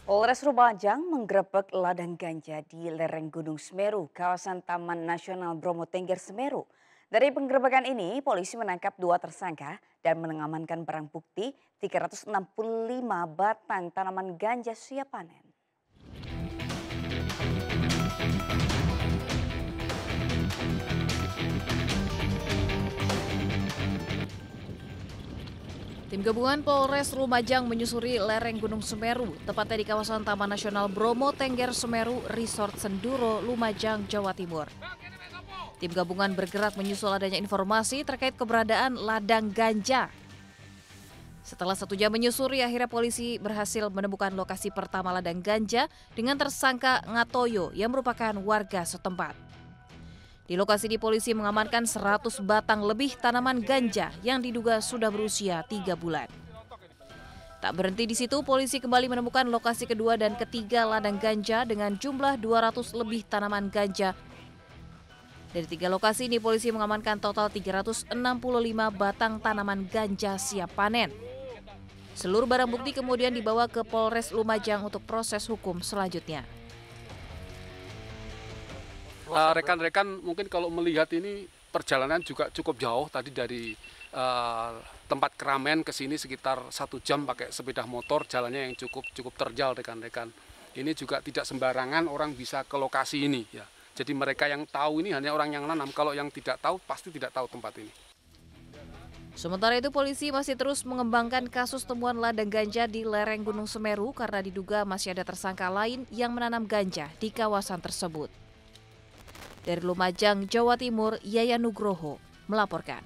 Polres Lumajang menggerebek ladang ganja di lereng Gunung Semeru, kawasan Taman Nasional Bromo Tengger Semeru. Dari penggerebekan ini, polisi menangkap 2 tersangka dan mengamankan barang bukti 365 batang tanaman ganja siap panen. Tim gabungan Polres Lumajang menyusuri lereng Gunung Semeru, tepatnya di kawasan Taman Nasional Bromo Tengger Semeru, Resort Senduro, Lumajang, Jawa Timur. Tim gabungan bergerak menyusul adanya informasi terkait keberadaan ladang ganja. Setelah 1 jam menyusuri, akhirnya polisi berhasil menemukan lokasi pertama ladang ganja dengan tersangka Ngatoyo yang merupakan warga setempat. Di lokasi polisi mengamankan 100 batang lebih tanaman ganja yang diduga sudah berusia 3 bulan. Tak berhenti di situ, polisi kembali menemukan lokasi kedua dan ketiga ladang ganja dengan jumlah 200 lebih tanaman ganja. Dari 3 lokasi ini, polisi mengamankan total 365 batang tanaman ganja siap panen. Seluruh barang bukti kemudian dibawa ke Polres Lumajang untuk proses hukum selanjutnya. Rekan-rekan mungkin kalau melihat ini perjalanan juga cukup jauh tadi dari tempat keramaian ke sini sekitar 1 jam pakai sepeda motor, jalannya yang cukup terjal rekan-rekan. Ini juga tidak sembarangan orang bisa ke lokasi ini ya. Jadi mereka yang tahu ini hanya orang yang nanam, kalau yang tidak tahu pasti tidak tahu tempat ini. Sementara itu polisi masih terus mengembangkan kasus temuan ladang ganja di lereng Gunung Semeru karena diduga masih ada tersangka lain yang menanam ganja di kawasan tersebut. Dari Lumajang, Jawa Timur, Yayan Nugroho melaporkan.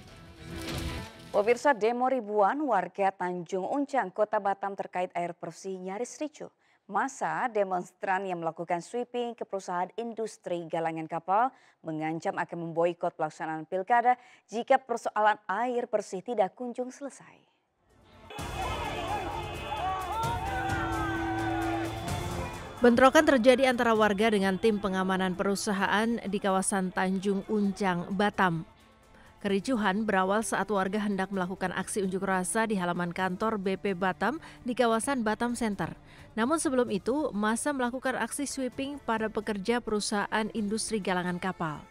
Pemirsa, demo ribuan warga Tanjung Uncang, Kota Batam terkait air bersih nyaris ricuh. Masa demonstran yang melakukan sweeping ke perusahaan industri galangan kapal mengancam akan memboikot pelaksanaan pilkada jika persoalan air bersih tidak kunjung selesai. Bentrokan terjadi antara warga dengan tim pengamanan perusahaan di kawasan Tanjung Uncang, Batam. Kericuhan berawal saat warga hendak melakukan aksi unjuk rasa di halaman kantor BP Batam di kawasan Batam Center. Namun sebelum itu, massa melakukan aksi sweeping pada pekerja perusahaan industri galangan kapal.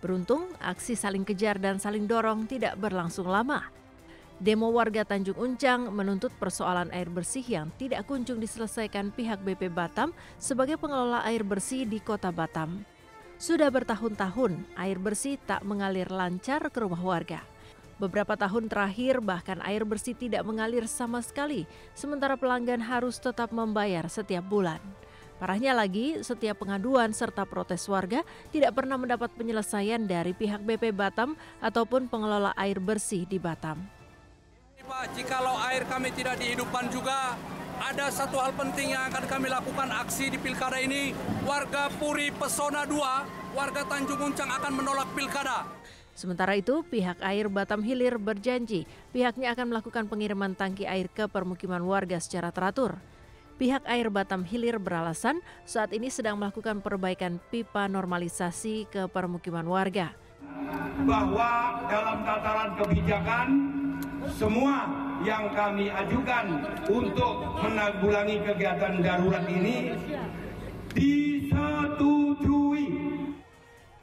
Beruntung, aksi saling kejar dan saling dorong tidak berlangsung lama. Demo warga Tanjung Uncang menuntut persoalan air bersih yang tidak kunjung diselesaikan pihak BP Batam sebagai pengelola air bersih di Kota Batam. Sudah bertahun-tahun air bersih tak mengalir lancar ke rumah warga. Beberapa tahun terakhir bahkan air bersih tidak mengalir sama sekali, sementara pelanggan harus tetap membayar setiap bulan. Parahnya lagi, setiap pengaduan serta protes warga tidak pernah mendapat penyelesaian dari pihak BP Batam ataupun pengelola air bersih di Batam. Pak, jikalau air kami tidak dihidupkan juga, ada satu hal penting yang akan kami lakukan aksi di pilkada ini. Warga Puri Pesona 2, warga Tanjung Uncang akan menolak pilkada. Sementara itu, pihak Air Batam Hilir berjanji pihaknya akan melakukan pengiriman tangki air ke permukiman warga secara teratur. Pihak Air Batam Hilir beralasan saat ini sedang melakukan perbaikan pipa normalisasi ke permukiman warga. Bahwa dalam tataran kebijakan, semua yang kami ajukan untuk menanggulangi kegiatan darurat ini disetujui.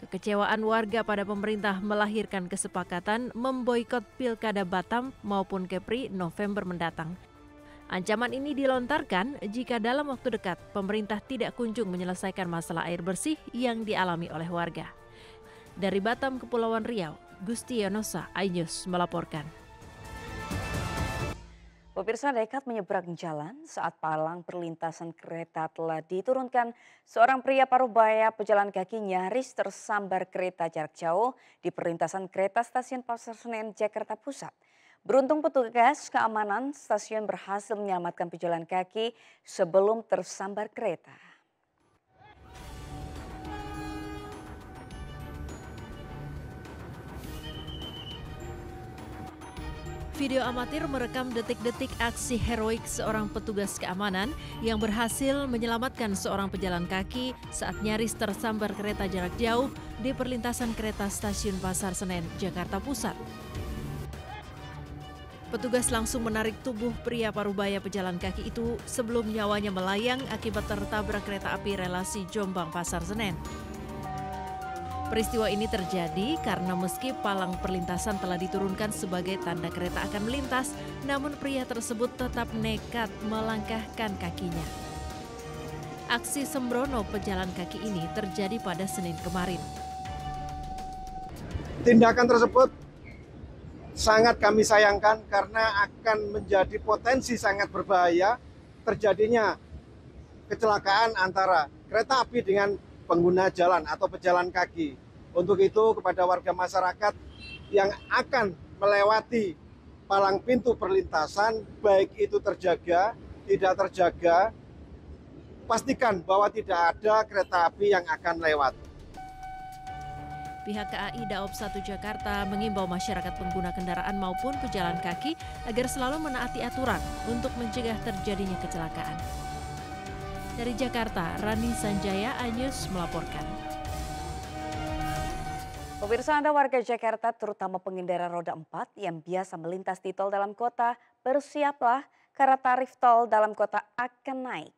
Kekecewaan warga pada pemerintah melahirkan kesepakatan memboikot Pilkada Batam maupun Kepri November mendatang. Ancaman ini dilontarkan jika dalam waktu dekat pemerintah tidak kunjung menyelesaikan masalah air bersih yang dialami oleh warga. Dari Batam, Kepulauan Riau, Gusti Yonosa, iNews melaporkan. Pemirsa, nekat menyeberang jalan saat palang perlintasan kereta telah diturunkan. Seorang pria parubaya pejalan kaki nyaris tersambar kereta jarak jauh di perlintasan kereta stasiun Pasar Senen, Jakarta Pusat. Beruntung petugas keamanan stasiun berhasil menyelamatkan pejalan kaki sebelum tersambar kereta. Video amatir merekam detik-detik aksi heroik seorang petugas keamanan yang berhasil menyelamatkan seorang pejalan kaki saat nyaris tersambar kereta jarak jauh di perlintasan kereta stasiun Pasar Senen, Jakarta Pusat. Petugas langsung menarik tubuh pria parubaya pejalan kaki itu sebelum nyawanya melayang akibat tertabrak kereta api relasi Jombang-Pasar Senen. Peristiwa ini terjadi karena meski palang perlintasan telah diturunkan sebagai tanda kereta akan melintas, namun pria tersebut tetap nekat melangkahkan kakinya. Aksi sembrono pejalan kaki ini terjadi pada Senin kemarin. Tindakan tersebut sangat kami sayangkan karena akan menjadi potensi sangat berbahaya terjadinya kecelakaan antara kereta api dengan pengguna jalan atau pejalan kaki. Untuk itu kepada warga masyarakat yang akan melewati palang pintu perlintasan, baik itu terjaga, tidak terjaga, pastikan bahwa tidak ada kereta api yang akan lewat. Pihak KAI Daob 1 Jakarta mengimbau masyarakat pengguna kendaraan maupun pejalan kaki agar selalu menaati aturan untuk mencegah terjadinya kecelakaan. Dari Jakarta, Rani Sanjaya, iNews melaporkan. Pemirsa, Anda warga Jakarta, terutama pengendara roda 4 yang biasa melintas di tol dalam kota, bersiaplah karena tarif tol dalam kota akan naik.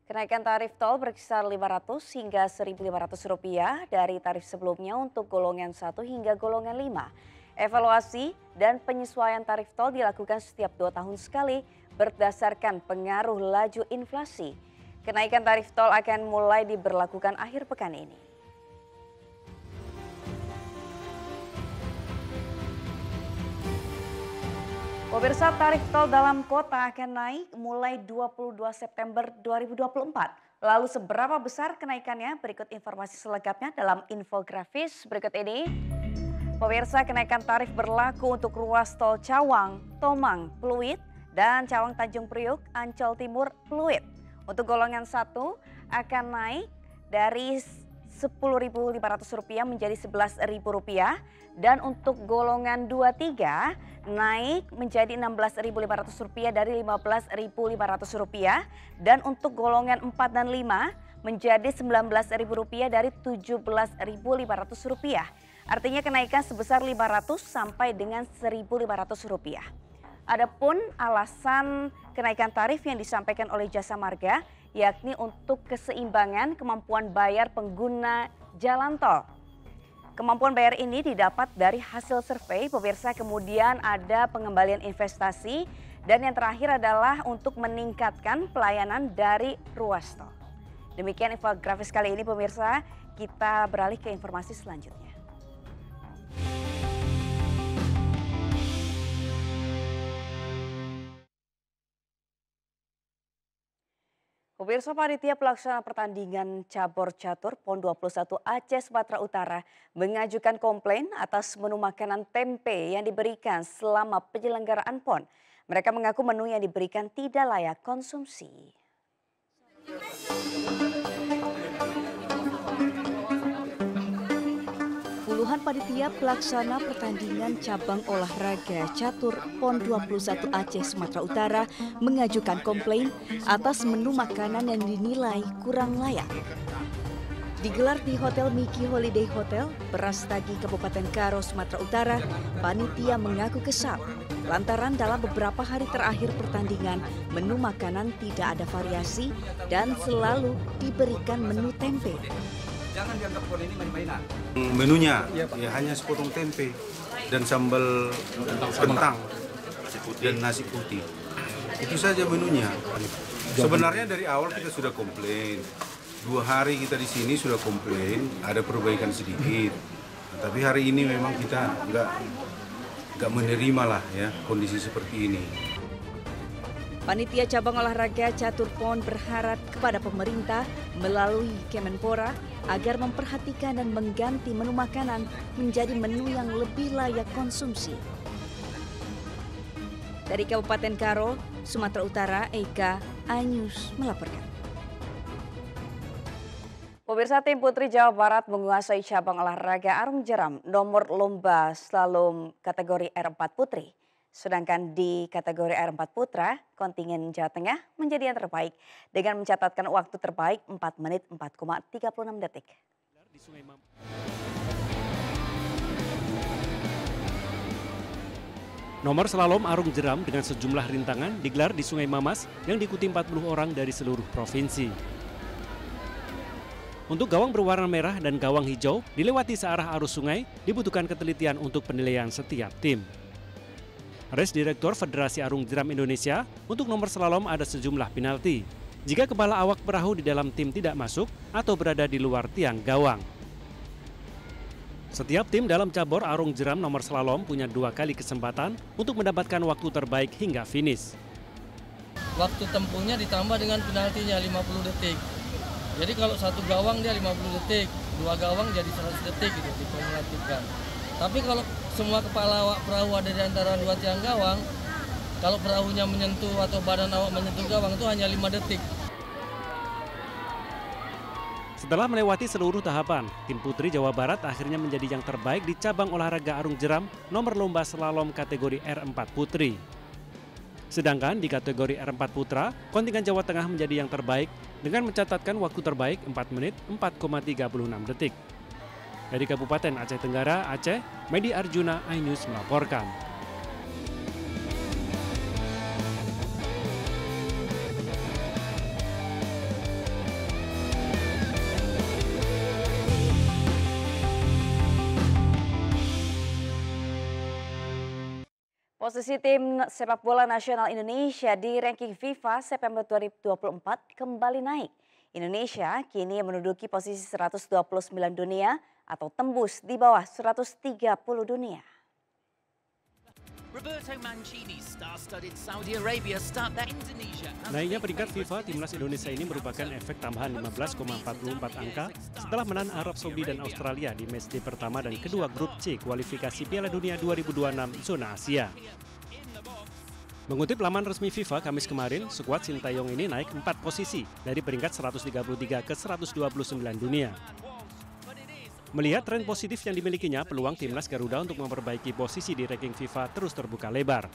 Kenaikan tarif tol berkisar Rp500 hingga Rp1.500 dari tarif sebelumnya untuk golongan 1 hingga golongan 5. Evaluasi dan penyesuaian tarif tol dilakukan setiap 2 tahun sekali berdasarkan pengaruh laju inflasi. Kenaikan tarif tol akan mulai diberlakukan akhir pekan ini. Pemirsa, tarif tol dalam kota akan naik mulai 22 September 2024. Lalu seberapa besar kenaikannya? Berikut informasi selengkapnya dalam infografis berikut ini. Pemirsa, kenaikan tarif berlaku untuk ruas tol Cawang, Tomang, Pluit, dan Cawang Tanjung Priuk, Ancol Timur, Pluit. Untuk golongan 1 akan naik dari Rp10.500 menjadi Rp11.000 dan untuk golongan 2-3 naik menjadi Rp16.500 dari Rp15.500 dan untuk golongan 4 dan 5 menjadi Rp19.000 dari Rp17.500. Artinya kenaikan sebesar Rp500 sampai dengan Rp1.500. Adapun alasan kenaikan tarif yang disampaikan oleh Jasa Marga yakni untuk keseimbangan kemampuan bayar pengguna jalan tol. Kemampuan bayar ini didapat dari hasil survei, pemirsa, kemudian ada pengembalian investasi, dan yang terakhir adalah untuk meningkatkan pelayanan dari ruas tol. Demikian infografis kali ini, pemirsa. Kita beralih ke informasi selanjutnya. Pemirsa, panitia pelaksana pertandingan cabur catur PON 21 Aceh Sumatera Utara mengajukan komplain atas menu makanan tempe yang diberikan selama penyelenggaraan PON. Mereka mengaku menu yang diberikan tidak layak konsumsi. Puluhan panitia pelaksana pertandingan cabang olahraga catur PON 21 Aceh Sumatera Utara mengajukan komplain atas menu makanan yang dinilai kurang layak. Digelar di Hotel Miki Holiday Hotel, Brastagi, Kabupaten Karo, Sumatera Utara, panitia mengaku kesal lantaran dalam beberapa hari terakhir pertandingan menu makanan tidak ada variasi dan selalu diberikan menu tempe. Jangan dianggap PON ini main-mainan. Menunya ya hanya sepotong tempe dan sambal kentang dan nasi putih. Itu saja menunya. Sebenarnya dari awal kita sudah komplain. 2 hari kita di sini sudah komplain, ada perbaikan sedikit. Tapi hari ini memang kita nggak menerima lah ya kondisi seperti ini. Panitia cabang olahraga catur PON berharap kepada pemerintah melalui Kemenpora agar memperhatikan dan mengganti menu makanan menjadi menu yang lebih layak konsumsi. Dari Kabupaten Karo, Sumatera Utara, Eka, iNews melaporkan. Pemirsa, tim Putri Jawa Barat menguasai cabang olahraga arung jeram nomor lomba slalom kategori R4 Putri. Sedangkan di kategori R4 Putra, kontingen Jawa Tengah menjadi yang terbaik dengan mencatatkan waktu terbaik 4 menit 4,36 detik. Nomor slalom arung jeram dengan sejumlah rintangan digelar di Sungai Mamas yang diikuti 40 orang dari seluruh provinsi. Untuk gawang berwarna merah dan gawang hijau dilewati searah arus sungai dibutuhkan ketelitian untuk penilaian setiap tim. Race Direktur Federasi Arung Jeram Indonesia, untuk nomor slalom ada sejumlah penalti jika kepala awak perahu di dalam tim tidak masuk atau berada di luar tiang gawang. Setiap tim dalam cabur arung jeram nomor slalom punya 2 kali kesempatan untuk mendapatkan waktu terbaik hingga finish. Waktu tempuhnya ditambah dengan penaltinya 50 detik. Jadi kalau satu gawang dia 50 detik, 2 gawang jadi 100 detik gitu dikumulatifkan. Tapi kalau semua kepala awak perahu ada di antara 2 tiang gawang, kalau perahunya menyentuh atau badan awak menyentuh gawang itu hanya 5 detik. Setelah melewati seluruh tahapan, tim putri Jawa Barat akhirnya menjadi yang terbaik di cabang olahraga arung jeram nomor lomba slalom kategori R4 putri. Sedangkan di kategori R4 putra, kontingen Jawa Tengah menjadi yang terbaik dengan mencatatkan waktu terbaik 4 menit 4,36 detik. Dari Kabupaten Aceh Tenggara, Aceh, Medi Arjuna, iNews melaporkan. Posisi tim sepak bola nasional Indonesia di ranking FIFA September 2024 kembali naik. Indonesia kini menduduki posisi 129 dunia atau tembus di bawah 130 dunia. Naiknya peringkat FIFA, timnas Indonesia ini merupakan efek tambahan 15,44 angka setelah menahan Arab Saudi dan Australia di matchday pertama dan kedua grup C kualifikasi Piala Dunia 2026 zona Asia. Mengutip laman resmi FIFA Kamis kemarin, skuad Sintayong ini naik 4 posisi dari peringkat 133 ke 129 dunia. Melihat tren positif yang dimilikinya, peluang timnas Garuda untuk memperbaiki posisi di ranking FIFA terus terbuka lebar.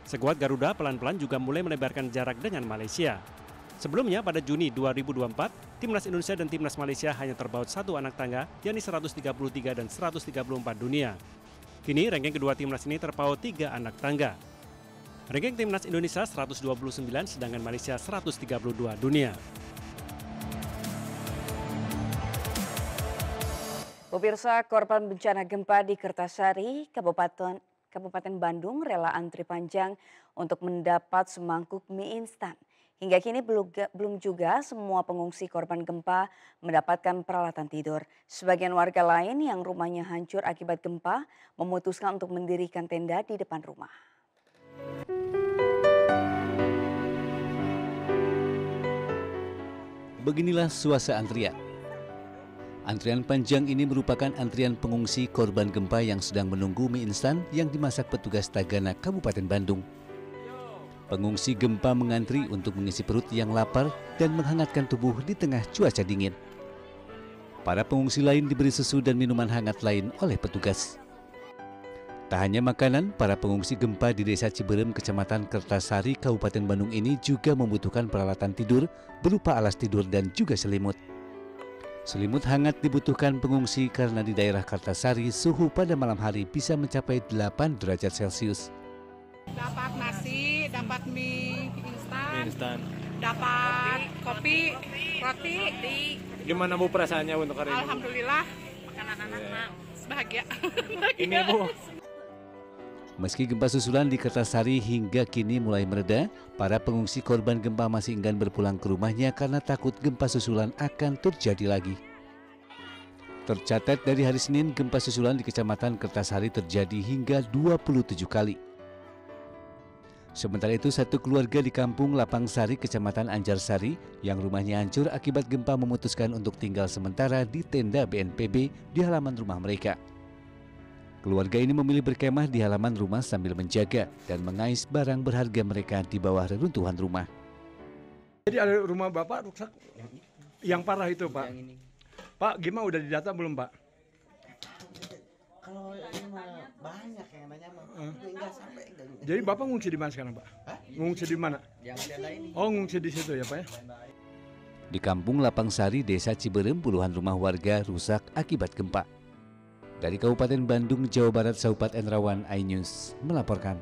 Skuad Garuda pelan-pelan juga mulai melebarkan jarak dengan Malaysia. Sebelumnya pada Juni 2024, timnas Indonesia dan timnas Malaysia hanya terpaut 1 anak tangga, yakni 133 dan 134 dunia. Kini ranking kedua timnas ini terpaut 3 anak tangga. Ranking timnas Indonesia 129, sedangkan Malaysia 132 dunia. Pemirsa, korban bencana gempa di Kertasari, Kabupaten Bandung rela antri panjang untuk mendapat semangkuk mie instan. Hingga kini belum juga semua pengungsi korban gempa mendapatkan peralatan tidur. Sebagian warga lain yang rumahnya hancur akibat gempa memutuskan untuk mendirikan tenda di depan rumah. Beginilah suasana antrian. Antrian panjang ini merupakan antrian pengungsi korban gempa yang sedang menunggu mie instan yang dimasak petugas Tagana Kabupaten Bandung. Pengungsi gempa mengantri untuk mengisi perut yang lapar dan menghangatkan tubuh di tengah cuaca dingin. Para pengungsi lain diberi susu dan minuman hangat lain oleh petugas. Tak hanya makanan, para pengungsi gempa di Desa Ciberem, Kecamatan Kertasari, Kabupaten Bandung ini juga membutuhkan peralatan tidur berupa alas tidur dan juga selimut. Selimut hangat dibutuhkan pengungsi karena di daerah Kertasari suhu pada malam hari bisa mencapai 8 derajat Celcius. Dapat nasi, dapat mie instan, dapat kopi, roti. Gimana Bu perasaannya untuk hari ini? Alhamdulillah, makan anak-anak bahagia. Ini Bu. Meski gempa susulan di Kertasari hingga kini mulai mereda, para pengungsi korban gempa masih enggan berpulang ke rumahnya karena takut gempa susulan akan terjadi lagi. Tercatat dari hari Senin, gempa susulan di Kecamatan Kertasari terjadi hingga 27 kali. Sementara itu, satu keluarga di Kampung Lapangsari, Kecamatan Anjarsari, yang rumahnya hancur akibat gempa memutuskan untuk tinggal sementara di tenda BNPB di halaman rumah mereka. Keluarga ini memilih berkemah di halaman rumah sambil menjaga dan mengais barang berharga mereka di bawah reruntuhan rumah. Jadi ada rumah Bapak rusak yang parah itu Pak. Pak, gimana udah didata belum Pak? Kalau ini mah banyak yang nanya Pak. Enggak sampai. Jadi Bapak ngungsi di mana sekarang Pak? Ngungsi di mana? Yang tenda ini. Oh, ngungsi di situ ya Pak ya? Di Kampung Lapangsari, Desa Ciberem, puluhan rumah warga rusak akibat gempa. Dari Kabupaten Bandung, Jawa Barat, Saupat Endrawan, iNews melaporkan.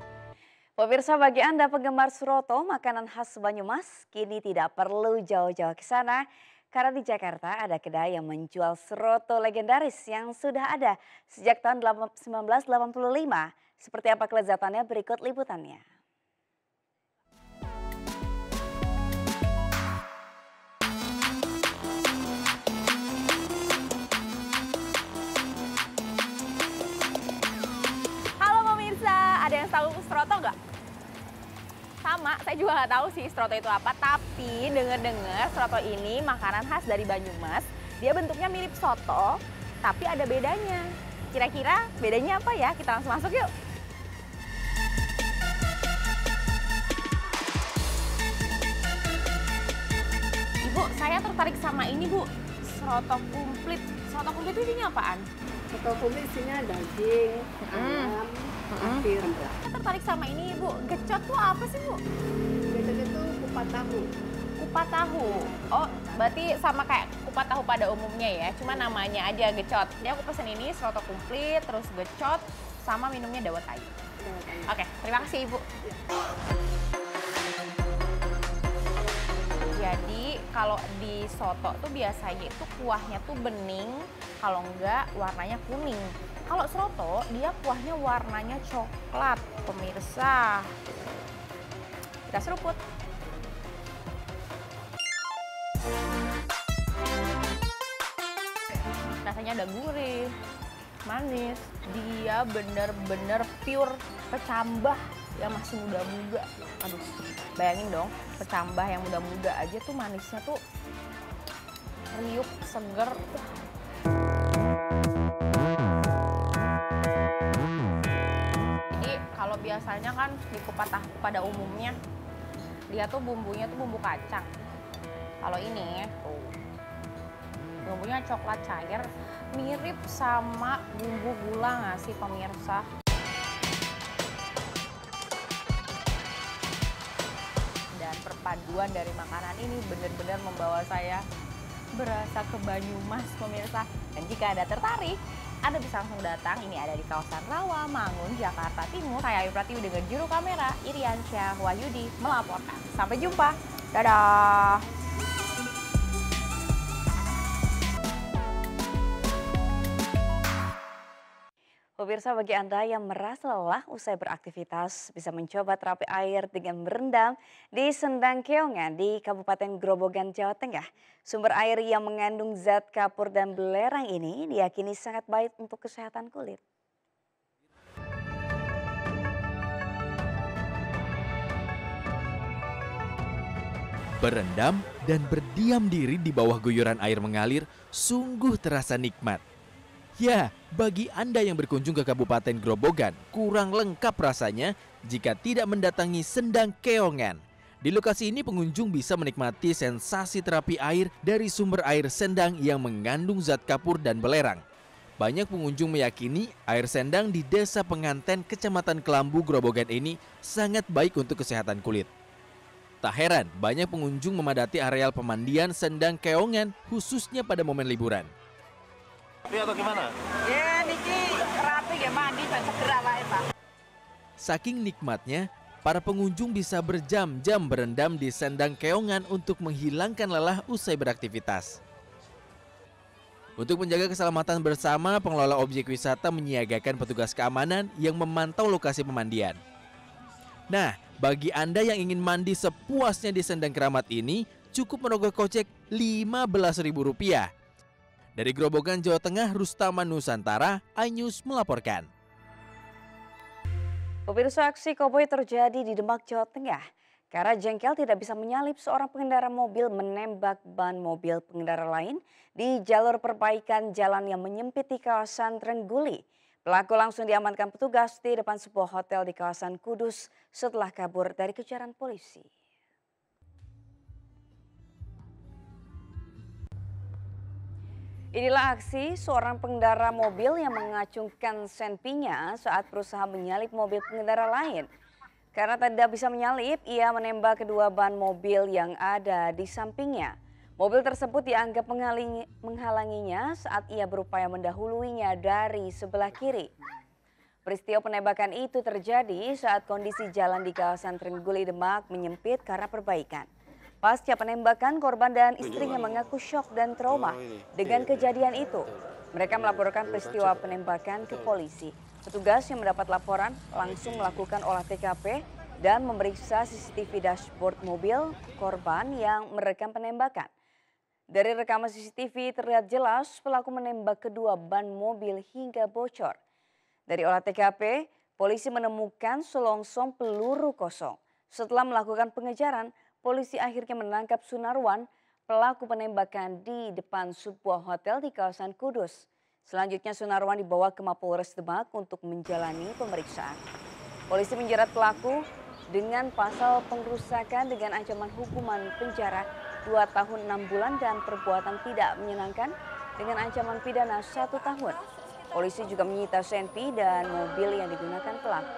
Pemirsa, bagi Anda penggemar Suroto, makanan khas Banyumas, kini tidak perlu jauh-jauh ke sana. Karena di Jakarta ada kedai yang menjual Suroto legendaris yang sudah ada sejak tahun 1985. Seperti apa kelezatannya, berikut liputannya. Halo pemirsa, ada yang tahu Suroto nggak? Sama, saya juga nggak tahu sih Suroto itu apa, tapi dengar-dengar Suroto ini makanan khas dari Banyumas. Dia bentuknya mirip soto, tapi ada bedanya. Kira-kira bedanya apa ya? Kita langsung masuk yuk. Ibu, saya tertarik sama ini Bu, Suroto komplit. Suroto komplit itu isinya apaan? Soto komplit isinya daging, ayam, pasir. Saya tertarik sama ini Bu, gecot tuh apa sih Bu? Gecot itu kupat tahu. Kupat tahu. Oh, berarti sama kayak kupat tahu pada umumnya ya, cuma namanya aja gecot. Jadi aku pesen ini Suroto komplit, terus gecot, sama minumnya dawet ayu. Oke, terima kasih Ibu. Jadi kalau di soto tuh biasanya itu kuahnya tuh bening, kalau enggak warnanya kuning. Kalau Suroto dia kuahnya warnanya coklat, pemirsa. Kita seruput. Rasanya ada gurih, manis. Dia bener-bener pure kecambah yang masih muda-muda. Aduh, bayangin dong, kecambah yang muda-muda aja tuh manisnya tuh riuh, seger. Jadi kalau biasanya kan di kupat tahu pada umumnya dia tuh bumbunya tuh bumbu kacang. Kalau ini tuh bumbunya coklat cair, mirip sama bumbu gula nggak sih pemirsa? Dan perpaduan dari makanan ini benar-benar membawa saya berasa ke Banyumas pemirsa. Dan jika Anda tertarik, Anda bisa langsung datang. Ini ada di kawasan Rawamangun, Jakarta Timur. Saya Ayu Pratiwi dengan juru kamera Iriansyah Wahyudi melaporkan. Sampai jumpa. Dadah. Pemirsa, bagi Anda yang merasa lelah usai beraktivitas, bisa mencoba terapi air dengan berendam di Sendang Keongan di Kabupaten Grobogan, Jawa Tengah. Sumber air yang mengandung zat kapur dan belerang ini diyakini sangat baik untuk kesehatan kulit. Berendam dan berdiam diri di bawah guyuran air mengalir sungguh terasa nikmat. Ya, bagi Anda yang berkunjung ke Kabupaten Grobogan, kurang lengkap rasanya jika tidak mendatangi Sendang Keongan. Di lokasi ini pengunjung bisa menikmati sensasi terapi air dari sumber air Sendang yang mengandung zat kapur dan belerang. Banyak pengunjung meyakini air Sendang di Desa Penganten, Kecamatan Kelambu, Grobogan ini sangat baik untuk kesehatan kulit. Tak heran, banyak pengunjung memadati areal pemandian Sendang Keongan khususnya pada momen liburan. Atau gimana? Ya, niki rapi ya mandi dan segera lah Pak. Saking nikmatnya, para pengunjung bisa berjam-jam berendam di Sendang Keongan untuk menghilangkan lelah usai beraktivitas. Untuk menjaga keselamatan bersama, pengelola objek wisata menyiagakan petugas keamanan yang memantau lokasi pemandian. Nah, bagi Anda yang ingin mandi sepuasnya di Sendang Keramat ini, cukup merogoh kocek Rp15.000. Dari Grobogan, Jawa Tengah, Rustaman Nusantara, iNews melaporkan. Pemirsa, aksi koboi terjadi di Demak, Jawa Tengah. Karena jengkel tidak bisa menyalip, seorang pengendara mobil menembak ban mobil pengendara lain di jalur perbaikan jalan yang menyempit di kawasan Trengguli. Pelaku langsung diamankan petugas di depan sebuah hotel di kawasan Kudus setelah kabur dari kejaran polisi. Inilah aksi seorang pengendara mobil yang mengacungkan senpinya saat berusaha menyalip mobil pengendara lain. Karena tidak bisa menyalip, ia menembak kedua ban mobil yang ada di sampingnya. Mobil tersebut dianggap menghalanginya saat ia berupaya mendahuluinya dari sebelah kiri. Peristiwa penembakan itu terjadi saat kondisi jalan di kawasan Trengguli Demak menyempit karena perbaikan. Pasca penembakan, korban dan istrinya mengaku syok dan trauma dengan kejadian itu. Mereka melaporkan peristiwa penembakan ke polisi. Petugas yang mendapat laporan langsung melakukan olah TKP dan memeriksa CCTV dashboard mobil korban yang merekam penembakan. Dari rekaman CCTV terlihat jelas pelaku menembak kedua ban mobil hingga bocor. Dari olah TKP, polisi menemukan selongsong peluru kosong. Setelah melakukan pengejaran, polisi akhirnya menangkap Sunarwan, pelaku penembakan di depan sebuah hotel di kawasan Kudus. Selanjutnya Sunarwan dibawa ke Mapolres Demak untuk menjalani pemeriksaan. Polisi menjerat pelaku dengan pasal pengrusakan dengan ancaman hukuman penjara 2 tahun 6 bulan dan perbuatan tidak menyenangkan dengan ancaman pidana 1 tahun. Polisi juga menyita senpi dan mobil yang digunakan pelaku.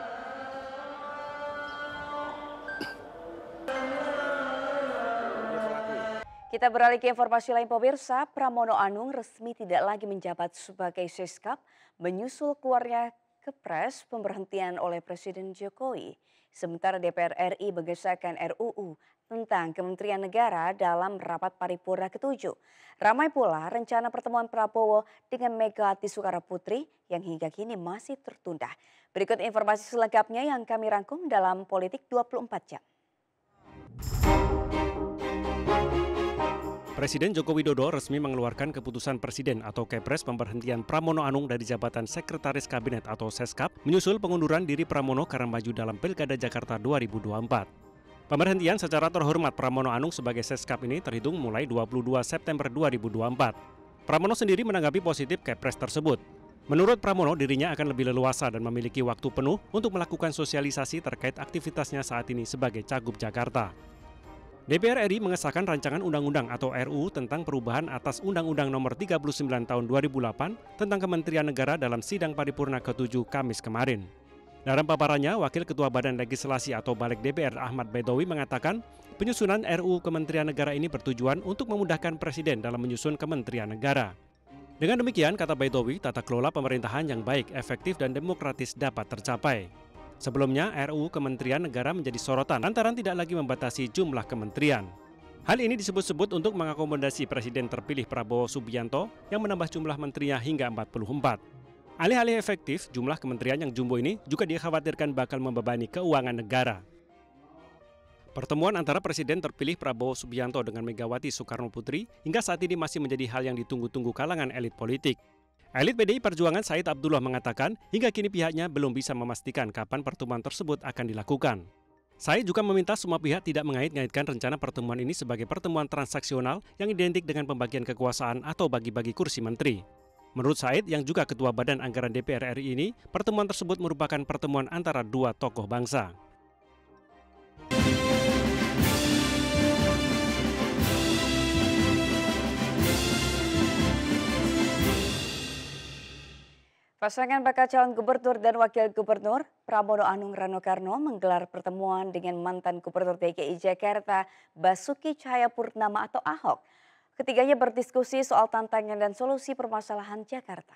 Kita beralih ke informasi lain pemirsa, Pramono Anung resmi tidak lagi menjabat sebagai Seskap menyusul keluarnya Kepres pemberhentian oleh Presiden Jokowi. Sementara DPR RI mengesahkan RUU tentang Kementerian Negara dalam rapat paripurna ke-7. Ramai pula rencana pertemuan Prabowo dengan Megawati Soekarnoputri yang hingga kini masih tertunda. Berikut informasi selengkapnya yang kami rangkum dalam Politik 24 Jam. Presiden Joko Widodo resmi mengeluarkan keputusan Presiden atau Kepres pemberhentian Pramono Anung dari jabatan Sekretaris Kabinet atau Seskap menyusul pengunduran diri Pramono karena maju dalam Pilkada Jakarta 2024. Pemberhentian secara terhormat Pramono Anung sebagai Seskap ini terhitung mulai 22 September 2024. Pramono sendiri menanggapi positif Kepres tersebut. Menurut Pramono, dirinya akan lebih leluasa dan memiliki waktu penuh untuk melakukan sosialisasi terkait aktivitasnya saat ini sebagai Cagup Jakarta. DPR RI mengesahkan rancangan undang-undang atau RUU tentang perubahan atas Undang-Undang Nomor 39 Tahun 2008 tentang Kementerian Negara dalam sidang paripurna ke-7 Kamis kemarin. Dalam paparannya, Wakil Ketua Badan Legislasi atau Balik DPR Ahmad Baidowi mengatakan penyusunan RUU Kementerian Negara ini bertujuan untuk memudahkan Presiden dalam menyusun Kementerian Negara. Dengan demikian, kata Baidowi, tata kelola pemerintahan yang baik, efektif, dan demokratis dapat tercapai. Sebelumnya, RUU Kementerian Negara menjadi sorotan lantaran tidak lagi membatasi jumlah kementerian. Hal ini disebut-sebut untuk mengakomodasi Presiden terpilih Prabowo Subianto yang menambah jumlah menterinya hingga 44. Alih-alih efektif, jumlah kementerian yang jumbo ini juga dikhawatirkan bakal membebani keuangan negara. Pertemuan antara Presiden terpilih Prabowo Subianto dengan Megawati Soekarnoputri hingga saat ini masih menjadi hal yang ditunggu-tunggu kalangan elit politik. Elit PDI Perjuangan Said Abdullah mengatakan hingga kini pihaknya belum bisa memastikan kapan pertemuan tersebut akan dilakukan. Said juga meminta semua pihak tidak mengait-ngaitkan rencana pertemuan ini sebagai pertemuan transaksional yang identik dengan pembagian kekuasaan atau bagi-bagi kursi menteri. Menurut Said, yang juga Ketua Badan Anggaran DPR RI ini, pertemuan tersebut merupakan pertemuan antara dua tokoh bangsa. Pasangan bakal calon gubernur dan wakil gubernur Pramono Anung Rano Karno menggelar pertemuan dengan mantan gubernur DKI Jakarta Basuki Cahayapurnama atau Ahok. Ketiganya berdiskusi soal tantangan dan solusi permasalahan Jakarta.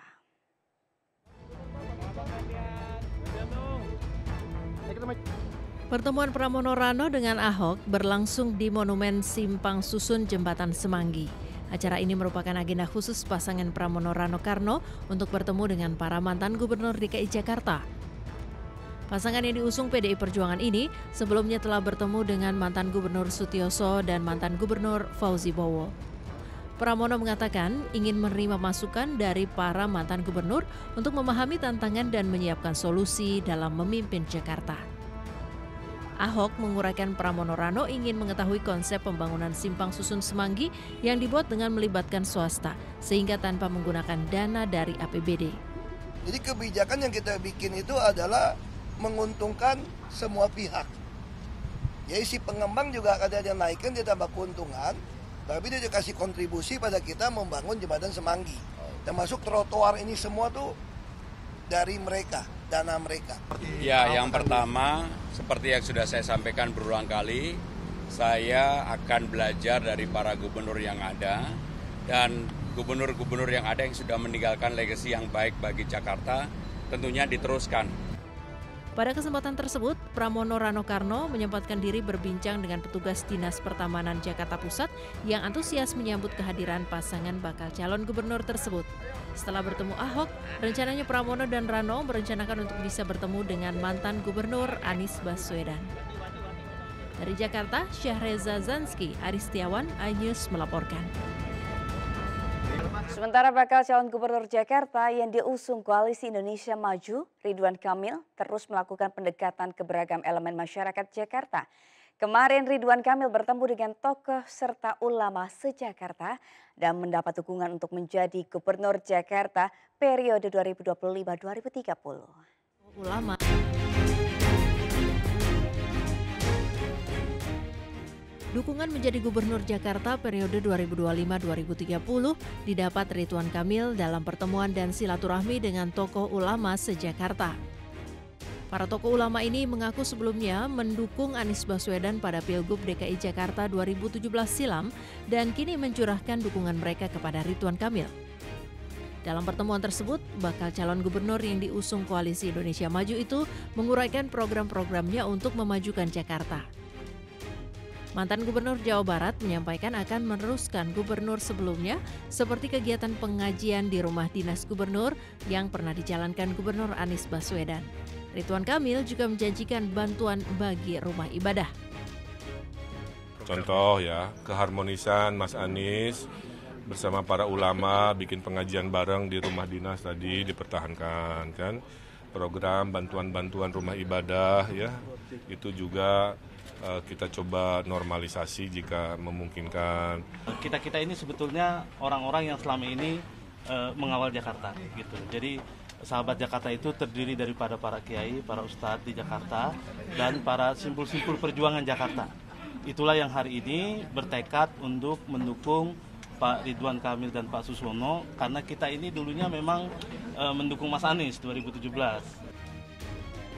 Pertemuan Pramono Rano dengan Ahok berlangsung di Monumen Simpang Susun Jembatan Semanggi. Acara ini merupakan agenda khusus pasangan Pramono Rano Karno untuk bertemu dengan para mantan gubernur DKI Jakarta. Pasangan yang diusung PDI Perjuangan ini sebelumnya telah bertemu dengan mantan gubernur Sutioso dan mantan gubernur Fauzi Bowo. Pramono mengatakan ingin menerima masukan dari para mantan gubernur untuk memahami tantangan dan menyiapkan solusi dalam memimpin Jakarta. Ahok menguraikan Pramono Rano ingin mengetahui konsep pembangunan Simpang Susun Semanggi yang dibuat dengan melibatkan swasta sehingga tanpa menggunakan dana dari APBD. Jadi kebijakan yang kita bikin itu adalah menguntungkan semua pihak. Jadi si pengembang juga ada yang naikkan, dia tambah keuntungan, tapi dia kasih kontribusi pada kita membangun jembatan Semanggi. Termasuk trotoar ini semua tuh dari mereka, dana mereka. Ya, yang pertama, seperti yang sudah saya sampaikan berulang kali, saya akan belajar dari para gubernur yang ada dan gubernur-gubernur yang ada yang sudah meninggalkan legasi yang baik bagi Jakarta. tentunya diteruskan. Pada kesempatan tersebut, Pramono Rano Karno menyempatkan diri berbincang dengan petugas Dinas Pertamanan Jakarta Pusat yang antusias menyambut kehadiran pasangan bakal calon gubernur tersebut. Setelah bertemu Ahok, rencananya Pramono dan Rano merencanakan untuk bisa bertemu dengan mantan gubernur Anies Baswedan. Dari Jakarta, Syahreza Zanski, Aristiawan, iNews melaporkan. Sementara bakal calon gubernur Jakarta yang diusung Koalisi Indonesia Maju, Ridwan Kamil, terus melakukan pendekatan ke beragam elemen masyarakat Jakarta. Kemarin Ridwan Kamil bertemu dengan tokoh serta ulama se-Jakarta dan mendapat dukungan untuk menjadi gubernur Jakarta periode 2025-2030. Ulama. Dukungan menjadi gubernur Jakarta periode 2025-2030 didapat Ridwan Kamil dalam pertemuan dan silaturahmi dengan tokoh ulama se-Jakarta. Para tokoh ulama ini mengaku sebelumnya mendukung Anies Baswedan pada Pilgub DKI Jakarta 2017 silam dan kini mencurahkan dukungan mereka kepada Ridwan Kamil. Dalam pertemuan tersebut, bakal calon gubernur yang diusung Koalisi Indonesia Maju itu menguraikan program-programnya untuk memajukan Jakarta. Mantan Gubernur Jawa Barat menyampaikan akan meneruskan gubernur sebelumnya seperti kegiatan pengajian di rumah dinas gubernur yang pernah dijalankan Gubernur Anies Baswedan. Ridwan Kamil juga menjanjikan bantuan bagi rumah ibadah. Contoh ya, keharmonisan Mas Anies bersama para ulama bikin pengajian bareng di rumah dinas tadi dipertahankan kan. Program bantuan-bantuan rumah ibadah ya, itu juga kita coba normalisasi jika memungkinkan. Kita ini sebetulnya orang-orang yang selama ini mengawal Jakarta gitu. Jadi sahabat Jakarta itu terdiri daripada para kiai, para ustadz di Jakarta dan para simpul-simpul perjuangan Jakarta. Itulah yang hari ini bertekad untuk mendukung Pak Ridwan Kamil dan Pak Suswono karena kita ini dulunya memang mendukung Mas Anies 2017.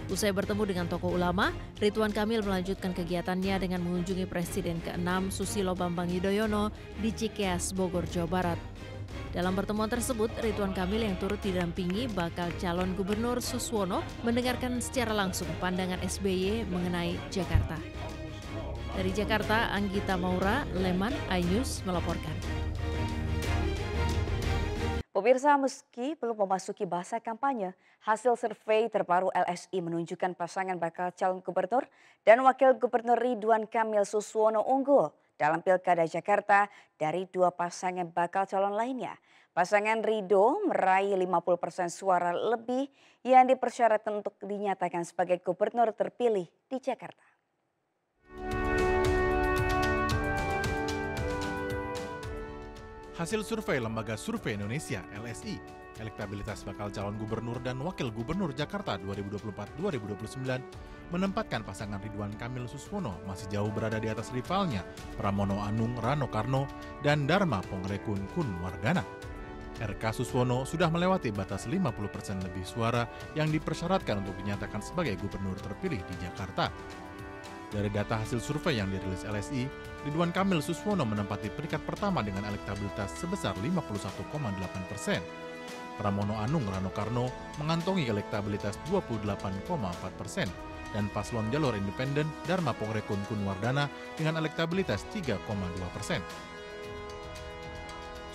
Usai bertemu dengan tokoh ulama, Ridwan Kamil melanjutkan kegiatannya dengan mengunjungi Presiden ke-6 Susilo Bambang Yudhoyono di Cikeas, Bogor, Jawa Barat. Dalam pertemuan tersebut, Ridwan Kamil yang turut didampingi bakal calon gubernur Suswono mendengarkan secara langsung pandangan SBY mengenai Jakarta. Dari Jakarta, Anggita Maura, Leman, iNews melaporkan. Pemirsa, meski belum memasuki masa kampanye, hasil survei terbaru LSI menunjukkan pasangan bakal calon gubernur dan wakil gubernur Ridwan Kamil Suswono unggul dalam Pilkada Jakarta dari dua pasangan bakal calon lainnya. Pasangan Rido meraih 50% suara lebih yang dipersyaratkan untuk dinyatakan sebagai gubernur terpilih di Jakarta. Hasil survei Lembaga Survei Indonesia (LSI), elektabilitas bakal calon gubernur dan wakil gubernur Jakarta 2024-2029 menempatkan pasangan Ridwan Kamil Suswono masih jauh berada di atas rivalnya Pramono Anung Rano Karno dan Dharma Pongrekun Kunwardana. RK Suswono sudah melewati batas 50% lebih suara yang dipersyaratkan untuk dinyatakan sebagai gubernur terpilih di Jakarta. Dari data hasil survei yang dirilis LSI, Ridwan Kamil Suswono menempati peringkat pertama dengan elektabilitas sebesar 51,8%. Pramono Anung Rano Karno mengantongi elektabilitas 28,4% dan paslon jalur independen Dharma Pongrekun Kunwardana dengan elektabilitas 3,2%.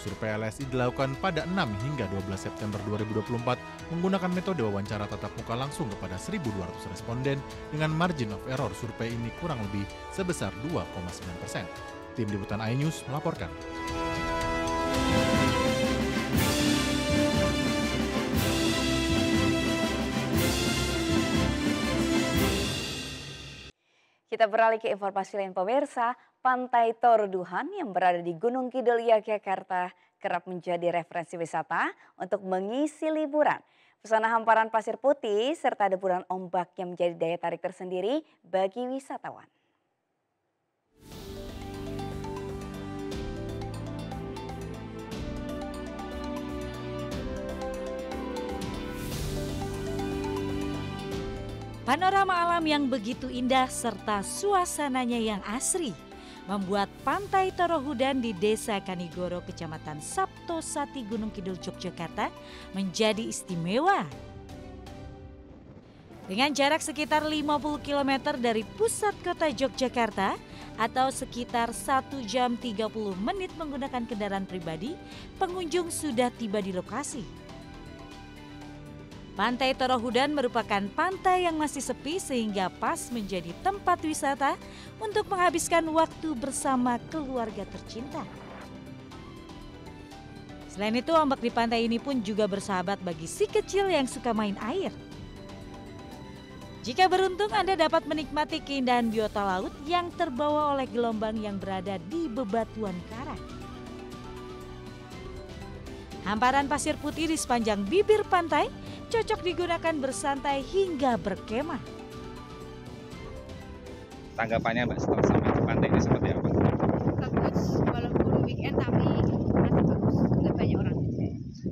Survei LSI dilakukan pada 6 hingga 12 September 2024 menggunakan metode wawancara tatap muka langsung kepada 1.200 responden dengan margin of error survei ini kurang lebih sebesar 2,9%. Tim Liputan iNews melaporkan. Kita beralih ke informasi lain pemirsa. Pantai Torduhan yang berada di Gunung Kidul, Yogyakarta kerap menjadi referensi wisata untuk mengisi liburan. Pesona hamparan pasir putih serta deburan ombak yang menjadi daya tarik tersendiri bagi wisatawan. Panorama alam yang begitu indah serta suasananya yang asri membuat Pantai Torohudan di Desa Kanigoro, Kecamatan Saptosati, Gunung Kidul, Yogyakarta menjadi istimewa. Dengan jarak sekitar 50 km dari pusat kota Yogyakarta atau sekitar 1 jam 30 menit menggunakan kendaraan pribadi, pengunjung sudah tiba di lokasi. Pantai Torohudan merupakan pantai yang masih sepi sehingga pas menjadi tempat wisata untuk menghabiskan waktu bersama keluarga tercinta. Selain itu, ombak di pantai ini pun juga bersahabat bagi si kecil yang suka main air. Jika beruntung, Anda dapat menikmati keindahan biota laut yang terbawa oleh gelombang yang berada di bebatuan karang. Hamparan pasir putih di sepanjang bibir pantai cocok digunakan bersantai hingga berkemah. Tanggapannya Mbak setelah sampai di pantai ini seperti apa? Bagus, walaupun weekend tapi masih bagus, nggak banyak orang.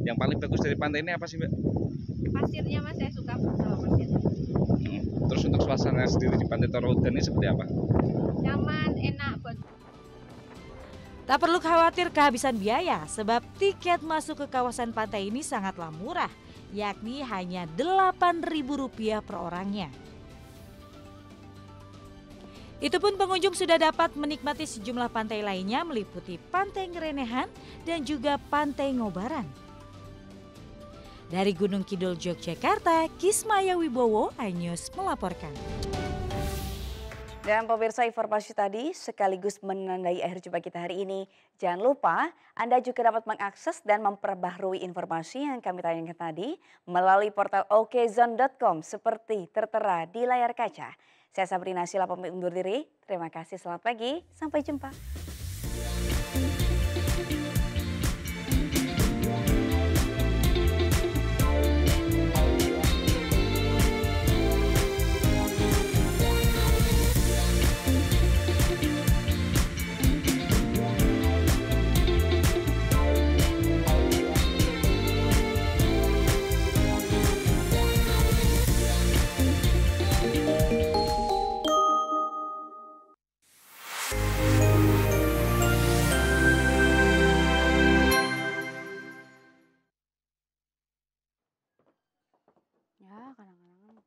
Yang paling bagus dari pantai ini apa sih Mbak? Pasirnya Mas, saya suka sama pasir. Terus untuk suasana sendiri di Pantai Torohudan ini seperti apa? Nyaman, enak buat. Tak perlu khawatir kehabisan biaya sebab tiket masuk ke kawasan pantai ini sangatlah murah, yakni hanya Rp8.000 per orangnya. Itu pun pengunjung sudah dapat menikmati sejumlah pantai lainnya meliputi Pantai Ngerenehan dan juga Pantai Ngobaran. Dari Gunung Kidul, Yogyakarta, Kismaya Wibowo, iNews melaporkan. Dan pemirsa, informasi tadi sekaligus menandai akhir jumpa kita hari ini. Jangan lupa Anda juga dapat mengakses dan memperbaharui informasi yang kami tayangkan tadi melalui portal okezone.com seperti tertera di layar kaca. Saya Sabrina Sila pamit undur diri. Terima kasih, selamat pagi, sampai jumpa. Ya, kadang-kadang